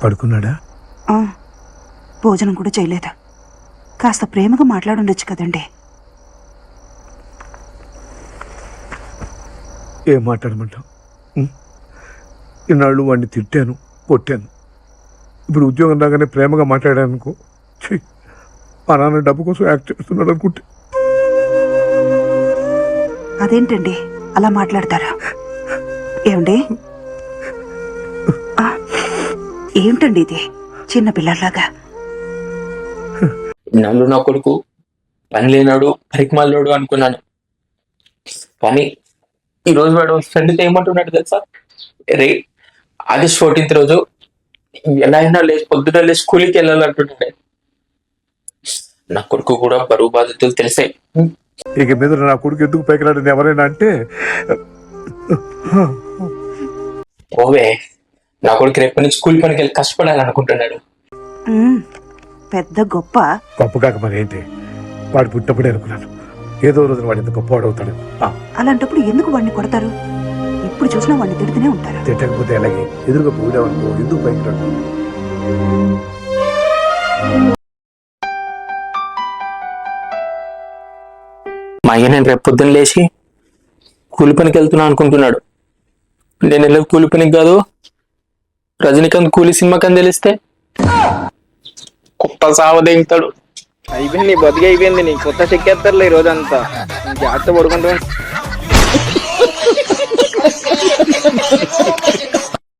పడుకున్నాడా? భోజనం కూడా చేయలేదు. కాస్త ప్రేమగా మాట్లాడుండొచ్చు కదండి. ఏం మాట్లాడమంటావు? ఇన్నాళ్ళు వాడిని తిట్టాను, కొట్టాను. ఇప్పుడు ఉద్యోగం రాగానే ప్రేమగా మాట్లాడాను అనుకో, మా నాన్న డబ్బు కోసం యాక్ట్ చేస్తున్నాడు అనుకుంటే. అదేంటండి అలా మాట్లాడతారా? ఏమండి, ఏమిటండి ఇది చిన్న పిల్లలాగా? నన్ను నా కొడుకు పని లేనాడు, పరికమాలోడు అనుకున్నాను. కానీ ఈ రోజు వాడు ఫ్రెండ్తో ఏమంటున్నాడు తెలుసా? రే ఆగస్ట్ 14th రోజు ఎలా అయినా లేచి పొద్దున లేచి స్కూల్కి వెళ్ళాలంటుండే. నా కొడుకు కూడా బరువు బాధ్యతలు తెలిసాయి. ఇక మీద నా కొడుకు ఎందుకు పైకి రాడని ఎవరైనా అంటే, ఓవే నా కొడుకు రేపటి నుంచి స్కూల్ పనికి వెళ్ళి కష్టపడాలనుకుంటున్నాడు. పెద్ద గొప్ప గొప్ప కాక మరి ఏంటి, వాడు పుట్టినప్పుడే అనుకున్నాను ఏదో రోజున వాడు ఎంత గొప్పవాడు అవుతాడు. అలాంటప్పుడు ఎందుకు వాడిని కొడతారు? ఇప్పుడు చూసినా వాడిని తిడుతూనే ఉంటారు. తిట్టకపోతే అలాగే ఎదురుగా పోయావనుకో, ఎందుకు పైకి రాడు? మా అయ్య నేను రేపు పొద్దున్న లేచి కూలి పనికి వెళ్తున్నా అనుకుంటున్నాడు. నేను వెళ్ళే కూలి పనికి కాదు, రజనీకాంత్ కూలి సినిమాకి అని తెలిస్తే కుప్ప సావదేగుతాడు. అయిపోయింది, బతికి అయిపోయింది. నీ కొత్త చెక్కేస్తారులే ఈ రోజంతా. జాగ్రత్త పడుకుంటా.